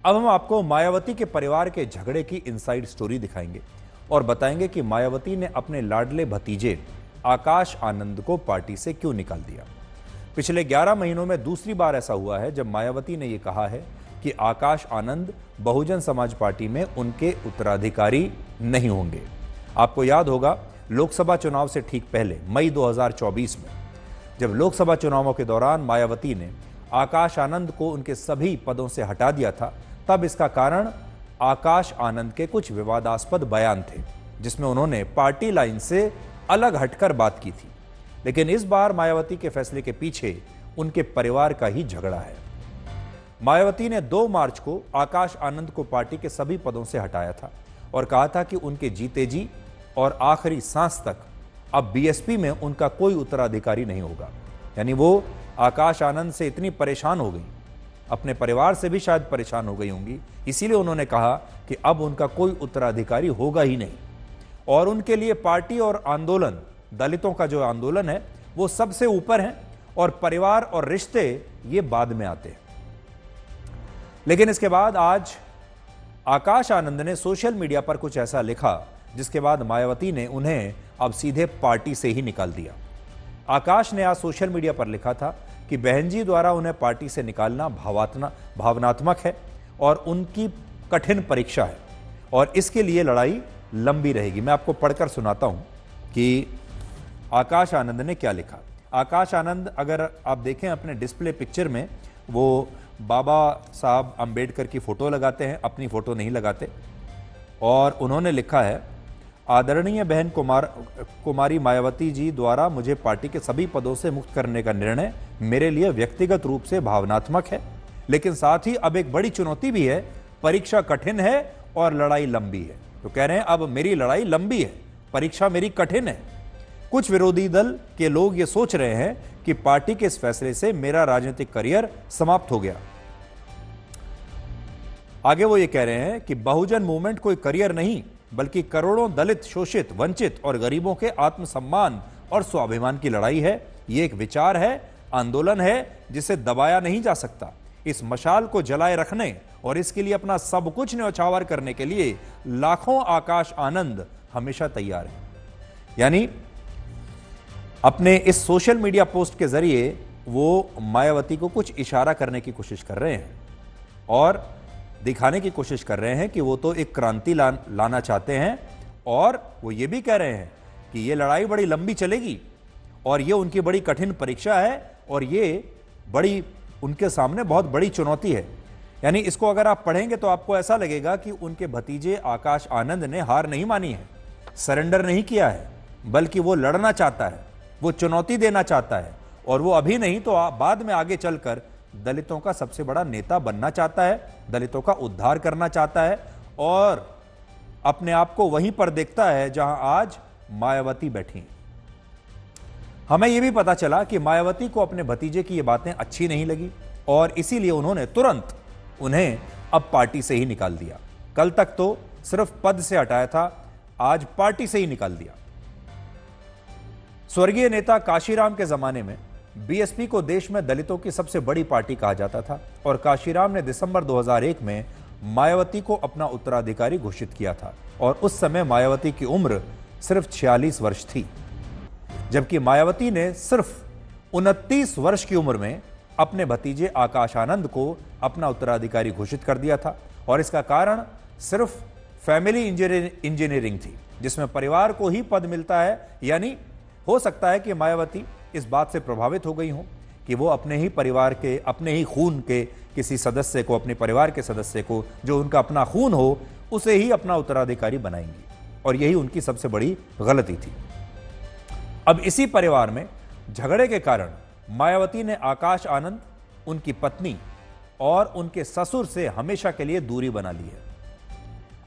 अब हम आपको मायावती के परिवार के झगड़े की इनसाइड स्टोरी दिखाएंगे और बताएंगे कि मायावती ने अपने लाडले भतीजे आकाश आनंद को पार्टी से क्यों निकाल दिया। पिछले 11 महीनों में दूसरी बार ऐसा हुआ है जब मायावती ने यह कहा है कि आकाश आनंद बहुजन समाज पार्टी में उनके उत्तराधिकारी नहीं होंगे। आपको याद होगा, लोकसभा चुनाव से ठीक पहले मई 2024 में जब लोकसभा चुनावों के दौरान मायावती ने आकाश आनंद को उनके सभी पदों से हटा दिया था, तब इसका कारण आकाश आनंद के कुछ विवादास्पद बयान थे जिसमें उन्होंने पार्टी लाइन से अलग हटकर बात की थी। लेकिन इस बार मायावती के फैसले के पीछे उनके परिवार का ही झगड़ा है। मायावती ने 2 मार्च को आकाश आनंद को पार्टी के सभी पदों से हटाया था और कहा था कि उनके जीते जी और आखिरी सांस तक अब बीएसपी में उनका कोई उत्तराधिकारी नहीं होगा। यानी वो आकाश आनंद से इतनी परेशान हो गई, अपने परिवार से भी शायद परेशान हो गई होंगी, इसीलिए उन्होंने कहा कि अब उनका कोई उत्तराधिकारी होगा ही नहीं। और उनके लिए पार्टी और आंदोलन, दलितों का जो आंदोलन है वो सबसे ऊपर है और परिवार और रिश्ते ये बाद में आते हैं। लेकिन इसके बाद आज आकाश आनंद ने सोशल मीडिया पर कुछ ऐसा लिखा जिसके बाद मायावती ने उन्हें अब सीधे पार्टी से ही निकाल दिया। आकाश ने आज सोशल मीडिया पर लिखा था कि बहन जी द्वारा उन्हें पार्टी से निकालना भावनात्मक है और उनकी कठिन परीक्षा है और इसके लिए लड़ाई लंबी रहेगी। मैं आपको पढ़कर सुनाता हूं कि आकाश आनंद ने क्या लिखा। आकाश आनंद, अगर आप देखें अपने डिस्प्ले पिक्चर में, वो बाबा साहब अंबेडकर की फोटो लगाते हैं, अपनी फोटो नहीं लगाते। और उन्होंने लिखा है, आदरणीय बहन कुमारी मायावती जी द्वारा मुझे पार्टी के सभी पदों से मुक्त करने का निर्णय मेरे लिए व्यक्तिगत रूप से भावनात्मक है, लेकिन साथ ही अब एक बड़ी चुनौती भी है। परीक्षा कठिन है और लड़ाई लंबी है। तो कह रहे हैं अब मेरी लड़ाई लंबी है, परीक्षा मेरी कठिन है। कुछ विरोधी दल के लोग ये सोच रहे हैं कि पार्टी के इस फैसले से मेरा राजनीतिक करियर समाप्त हो गया। आगे वो ये कह रहे हैं कि बहुजन मूवमेंट कोई करियर नहीं, बल्कि करोड़ों दलित, शोषित, वंचित और गरीबों के आत्मसम्मान और स्वाभिमान की लड़ाई है। ये एक विचार है, आंदोलन है जिसे दबाया नहीं जा सकता। इस मशाल को जलाए रखने और इसके लिए अपना सब कुछ न्यौछावर करने के लिए लाखों आकाश आनंद हमेशा तैयार हैं। यानी अपने इस सोशल मीडिया पोस्ट के जरिए वो मायावती को कुछ इशारा करने की कोशिश कर रहे हैं और दिखाने की कोशिश कर रहे हैं कि वो तो एक क्रांति लाना चाहते हैं। और वो ये भी कह रहे हैं कि ये लड़ाई बड़ी लंबी चलेगी और ये उनकी बड़ी कठिन परीक्षा है और ये बड़ी उनके सामने बहुत बड़ी चुनौती है। यानी इसको अगर आप पढ़ेंगे तो आपको ऐसा लगेगा कि उनके भतीजे आकाश आनंद ने हार नहीं मानी है, सरेंडर नहीं किया है, बल्कि वो लड़ना चाहता है, वो चुनौती देना चाहता है और वो अभी नहीं तो बाद में आगे चलकर दलितों का सबसे बड़ा नेता बनना चाहता है, दलितों का उद्धार करना चाहता है और अपने आप को वहीं पर देखता है जहां आज मायावती बैठी। हमें यह भी पता चला कि मायावती को अपने भतीजे की ये बातें अच्छी नहीं लगी और इसीलिए उन्होंने तुरंत उन्हें अब पार्टी से ही निकाल दिया। कल तक तो सिर्फ पद से हटाया था, आज पार्टी से ही निकाल दिया। स्वर्गीय नेता काशीराम के जमाने में बीएसपी को देश में दलितों की सबसे बड़ी पार्टी कहा जाता था और काशीराम ने दिसंबर 2001 में मायावती को अपना उत्तराधिकारी घोषित किया था और उस समय मायावती की उम्र सिर्फ 46 वर्ष थी, जबकि मायावती ने सिर्फ 29 वर्ष की उम्र में अपने भतीजे आकाश आनंद को अपना उत्तराधिकारी घोषित कर दिया था। और इसका कारण सिर्फ फैमिली इंजीनियरिंग थी, जिसमें परिवार को ही पद मिलता है। यानी हो सकता है कि मायावती इस बात से प्रभावित हो गई हो कि वो अपने ही परिवार के, अपने ही खून के किसी सदस्य को, अपने परिवार के सदस्य को जो उनका अपना खून हो, उसे ही अपना उत्तराधिकारी बनाएंगी और यही उनकी सबसे बड़ी गलती थी। अब इसी परिवार में झगड़े के कारण मायावती ने आकाश आनंद, उनकी पत्नी और उनके ससुर से हमेशा के लिए दूरी बना ली है।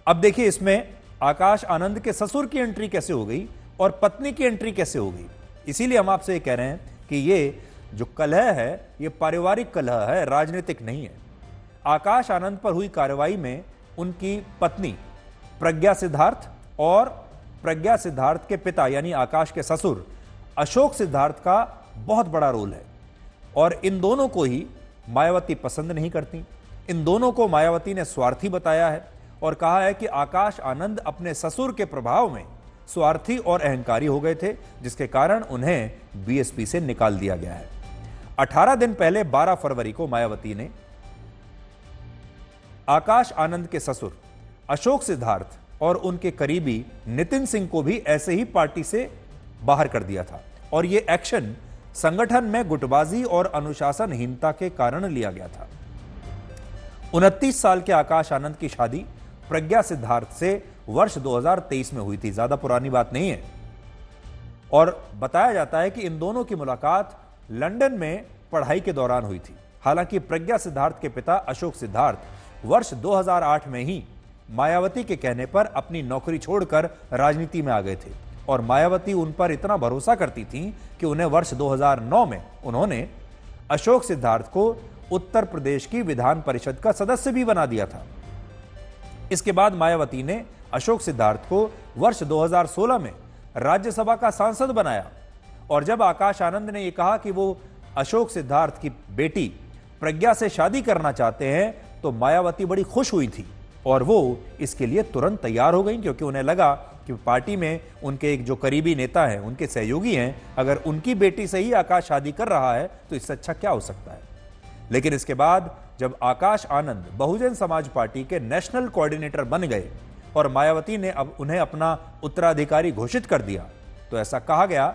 अब देखिए इसमें आकाश आनंद के ससुर की एंट्री कैसे हो गई और पत्नी की एंट्री कैसे हो गई। इसीलिए हम आपसे ये कह रहे हैं कि ये जो कलह है ये पारिवारिक कलह है, राजनीतिक नहीं है। आकाश आनंद पर हुई कार्रवाई में उनकी पत्नी प्रज्ञा सिद्धार्थ और प्रज्ञा सिद्धार्थ के पिता यानी आकाश के ससुर अशोक सिद्धार्थ का बहुत बड़ा रोल है और इन दोनों को ही मायावती पसंद नहीं करती, इन दोनों को मायावती ने स्वार्थी बताया है और कहा है कि आकाश आनंद अपने ससुर के प्रभाव में स्वार्थी और अहंकारी हो गए थे, जिसके कारण उन्हें बीएसपी से निकाल दिया गया है। 18 दिन पहले 12 फरवरी को मायावती ने आकाश आनंद के ससुर अशोक सिद्धार्थ और उनके करीबी नितिन सिंह को भी ऐसे ही पार्टी से बाहर कर दिया था और यह एक्शन संगठन में गुटबाजी और अनुशासनहीनता के कारण लिया गया था। 29 साल के आकाश आनंद की शादी प्रज्ञा सिद्धार्थ से वर्ष 2023 में हुई थी, ज्यादा पुरानी बात नहीं है। और बताया जाता है कि इन दोनों की मुलाकात लंदन में पढ़ाई के दौरान हुई थी। हालांकि प्रज्ञा सिद्धार्थ के पिता अशोक सिद्धार्थ वर्ष 2008 में ही मायावती के कहने पर अपनी नौकरी छोड़कर राजनीति में आ गए थे और मायावती उन पर इतना भरोसा करती थी कि उन्हें वर्ष 2009 में उन्होंने अशोक सिद्धार्थ को उत्तर प्रदेश की विधान परिषद का सदस्य भी बना दिया था। इसके बाद मायावती ने अशोक सिद्धार्थ को वर्ष 2016 में राज्यसभा का सांसद बनाया और जब आकाश आनंद ने यह कहा कि वो अशोक सिद्धार्थ की बेटी प्रज्ञा से शादी करना चाहते हैं तो मायावती बड़ी खुश हुई थी और वो इसके लिए तुरंत तैयार हो गई, क्योंकि उन्हें लगा कि पार्टी में उनके एक जो करीबी नेता हैं, उनके सहयोगी हैं, अगर उनकी बेटी से ही आकाश शादी कर रहा है तो इससे अच्छा क्या हो सकता है। लेकिन इसके बाद जब आकाश आनंद बहुजन समाज पार्टी के नेशनल कोऑर्डिनेटर बन गए और मायावती ने अब उन्हें अपना उत्तराधिकारी घोषित कर दिया तो ऐसा कहा गया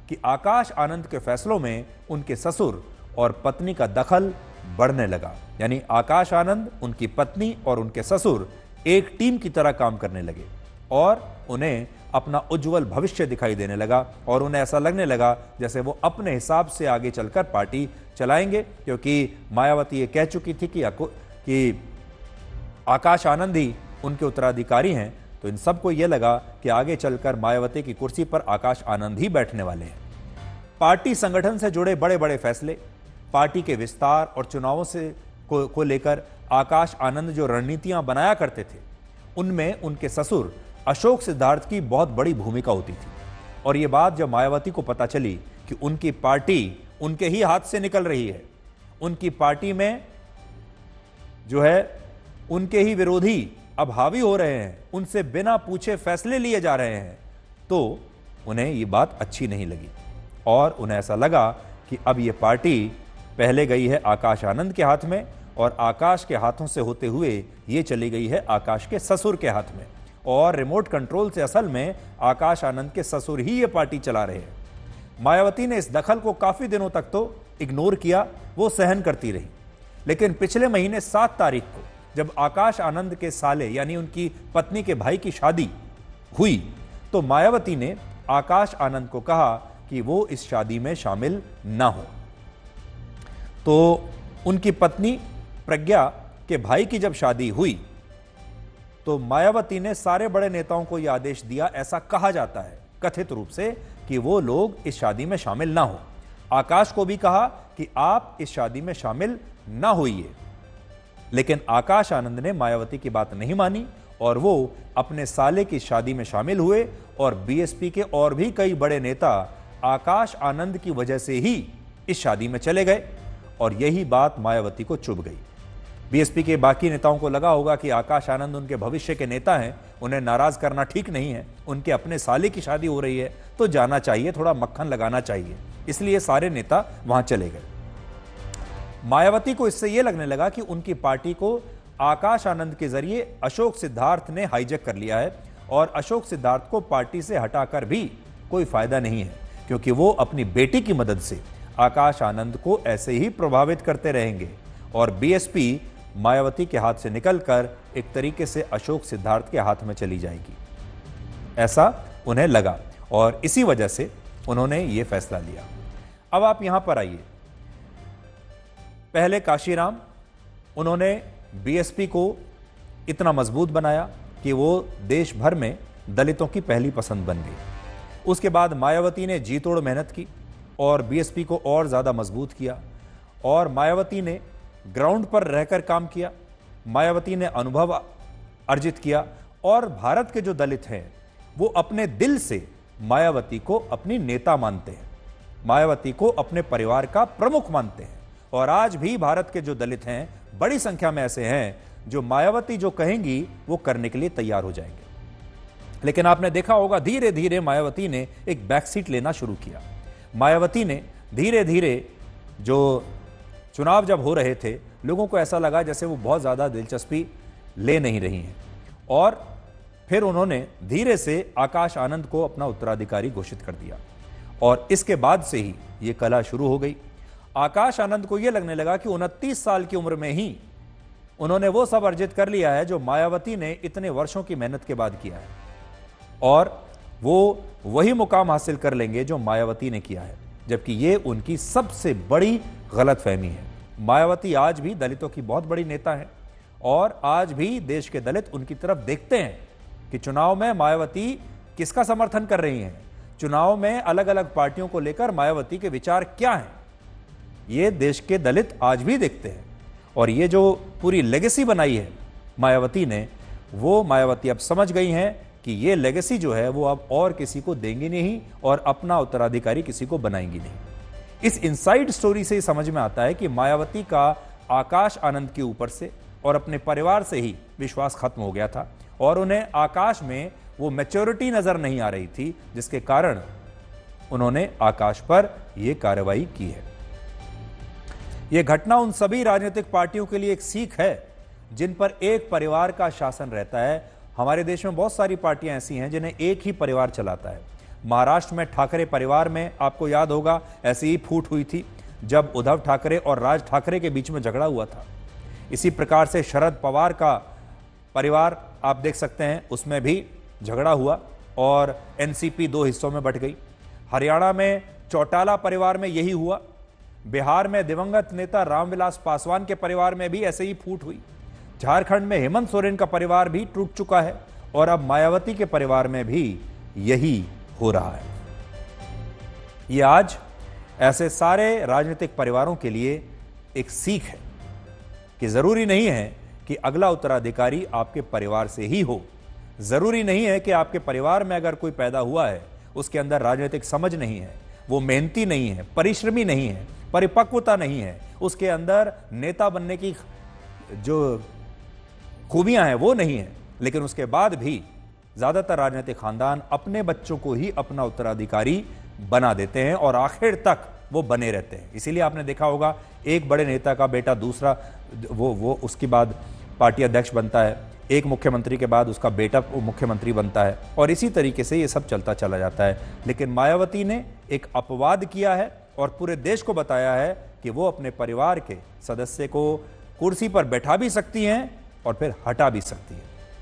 कि आकाश आनंद के फैसलों में उनके ससुर और पत्नी का दखल बढ़ने लगा। यानी आकाश आनंद, उनकी पत्नी और उनके ससुर एक टीम की तरह काम करने लगे और उन्हें अपना उज्जवल भविष्य दिखाई देने लगा और उन्हें ऐसा लगने लगा जैसे वो अपने हिसाब से आगे चलकर पार्टी चलाएंगे, क्योंकि मायावती ये कह चुकी थी कि आकाश आनंद ही उनके उत्तराधिकारी हैं। तो इन सबको यह लगा कि आगे चलकर मायावती की कुर्सी पर आकाश आनंद ही बैठने वाले हैं। पार्टी संगठन से जुड़े बड़े बड़े फैसले, पार्टी के विस्तार और चुनावों को लेकर आकाश आनंद जो रणनीतियां बनाया करते थे, उनमें उनके ससुर अशोक सिद्धार्थ की बहुत बड़ी भूमिका होती थी। और यह बात जब मायावती को पता चली कि उनकी पार्टी उनके ही हाथ से निकल रही है, उनकी पार्टी में जो है उनके ही विरोधी अब हावी हो रहे हैं, उनसे बिना पूछे फैसले लिए जा रहे हैं, तो उन्हें यह बात अच्छी नहीं लगी और उन्हें ऐसा लगा कि अब यह पार्टी पहले गई है आकाश आनंद के हाथ में और आकाश के हाथों से होते हुए ये चली गई है आकाश के ससुर के हाथ में और रिमोट कंट्रोल से असल में आकाश आनंद के ससुर ही ये पार्टी चला रहे हैं। मायावती ने इस दखल को काफी दिनों तक तो इग्नोर किया, वो सहन करती रही। लेकिन पिछले महीने 7 तारीख को जब आकाश आनंद के साले यानी उनकी पत्नी के भाई की शादी हुई तो मायावती ने आकाश आनंद को कहा कि वो इस शादी में शामिल ना हो। तो उनकी पत्नी प्रज्ञा के भाई की जब शादी हुई तो मायावती ने सारे बड़े नेताओं को यह आदेश दिया, ऐसा कहा जाता है कथित रूप से, कि वो लोग इस शादी में शामिल ना हो। आकाश को भी कहा कि आप इस शादी में शामिल ना होइए। लेकिन आकाश आनंद ने मायावती की बात नहीं मानी और वो अपने साले की शादी में शामिल हुए और बीएसपी के और भी कई बड़े नेता आकाश आनंद की वजह से ही इस शादी में चले गए और यही बात मायावती को चुभ गई। बीएसपी के बाकी नेताओं को लगा होगा कि आकाश आनंद उनके भविष्य के नेता हैं, उन्हें नाराज करना ठीक नहीं है, उनके अपने साले की शादी हो रही है तो जाना चाहिए, थोड़ा मक्खन लगाना चाहिए, इसलिए सारे नेता वहां चले गए। मायावती को इससे यह लगने लगा कि उनकी पार्टी को आकाश आनंद के जरिए अशोक सिद्धार्थ ने हाईजैक कर लिया है और अशोक सिद्धार्थ को पार्टी से हटाकर भी कोई फायदा नहीं है, क्योंकि वो अपनी बेटी की मदद से आकाश आनंद को ऐसे ही प्रभावित करते रहेंगे और बीएसपी मायावती के हाथ से निकलकर एक तरीके से अशोक सिद्धार्थ के हाथ में चली जाएगी, ऐसा उन्हें लगा और इसी वजह से उन्होंने यह फैसला लिया। अब आप यहां पर आइए, पहले काशीराम, उन्होंने बीएसपी को इतना मजबूत बनाया कि वो देश भर में दलितों की पहली पसंद बन गई। उसके बाद मायावती ने जी तोड़ मेहनत की और बीएसपी को और ज़्यादा मजबूत किया और मायावती ने ग्राउंड पर रहकर काम किया, मायावती ने अनुभव अर्जित किया और भारत के जो दलित हैं वो अपने दिल से मायावती को अपनी नेता मानते हैं, मायावती को अपने परिवार का प्रमुख मानते हैं और आज भी भारत के जो दलित हैं बड़ी संख्या में ऐसे हैं जो मायावती जो कहेंगी वो करने के लिए तैयार हो जाएंगे। लेकिन आपने देखा होगा धीरे धीरे मायावती ने एक बैकसीट लेना शुरू किया। मायावती ने धीरे धीरे, जो चुनाव जब हो रहे थे, लोगों को ऐसा लगा जैसे वो बहुत ज्यादा दिलचस्पी ले नहीं रही हैं, और फिर उन्होंने धीरे से आकाश आनंद को अपना उत्तराधिकारी घोषित कर दिया। और इसके बाद से ही ये कला शुरू हो गई। आकाश आनंद को यह लगने लगा कि 29 साल की उम्र में ही उन्होंने वो सब अर्जित कर लिया है जो मायावती ने इतने वर्षों की मेहनत के बाद किया है, और वो वही मुकाम हासिल कर लेंगे जो मायावती ने किया है, जबकि ये उनकी सबसे बड़ी गलतफहमी है। मायावती आज भी दलितों की बहुत बड़ी नेता है, और आज भी देश के दलित उनकी तरफ देखते हैं कि चुनाव में मायावती किसका समर्थन कर रही हैं, चुनाव में अलग अलग पार्टियों को लेकर मायावती के विचार क्या हैं, ये देश के दलित आज भी देखते हैं। और ये जो पूरी लेगेसी बनाई है मायावती ने, वो मायावती अब समझ गई हैं कि ये लेगेसी जो है वो अब और किसी को देंगी नहीं, और अपना उत्तराधिकारी किसी को बनाएंगी नहीं। इस इनसाइड स्टोरी से समझ में आता है कि मायावती का आकाश आनंद के ऊपर से और अपने परिवार से ही विश्वास खत्म हो गया था, और उन्हें आकाश में वो मैच्योरिटी नजर नहीं आ रही थी, जिसके कारण उन्होंने आकाश पर यह कार्रवाई की है। यह घटना उन सभी राजनीतिक पार्टियों के लिए एक सीख है जिन पर एक परिवार का शासन रहता है। हमारे देश में बहुत सारी पार्टियां ऐसी हैं जिन्हें एक ही परिवार चलाता है। महाराष्ट्र में ठाकरे परिवार में आपको याद होगा ऐसी ही फूट हुई थी जब उद्धव ठाकरे और राज ठाकरे के बीच में झगड़ा हुआ था। इसी प्रकार से शरद पवार का परिवार आप देख सकते हैं, उसमें भी झगड़ा हुआ और एनसीपी दो हिस्सों में बंट गई। हरियाणा में चौटाला परिवार में यही हुआ। बिहार में दिवंगत नेता रामविलास पासवान के परिवार में भी ऐसे ही फूट हुई। झारखंड में हेमंत सोरेन का परिवार भी टूट चुका है, और अब मायावती के परिवार में भी यही हो रहा है। यह आज ऐसे सारे राजनीतिक परिवारों के लिए एक सीख है कि जरूरी नहीं है कि अगला उत्तराधिकारी आपके परिवार से ही हो। जरूरी नहीं है कि आपके परिवार में अगर कोई पैदा हुआ है उसके अंदर राजनीतिक समझ नहीं है, वो मेहनती नहीं है, परिश्रमी नहीं है, परिपक्वता नहीं है, उसके अंदर नेता बनने की जो खूबियां हैं वो नहीं है, लेकिन उसके बाद भी ज्यादातर राजनीतिक खानदान अपने बच्चों को ही अपना उत्तराधिकारी बना देते हैं और आखिर तक वो बने रहते हैं। इसीलिए आपने देखा होगा एक बड़े नेता का बेटा दूसरा वो उसके बाद पार्टी अध्यक्ष बनता है, एक मुख्यमंत्री के बाद उसका बेटा मुख्यमंत्री बनता है, और इसी तरीके से ये सब चलता चला जाता है। लेकिन मायावती ने एक अपवाद किया है और पूरे देश को बताया है कि वो अपने परिवार के सदस्य को कुर्सी पर बैठा भी सकती हैं और फिर हटा भी सकती हैं।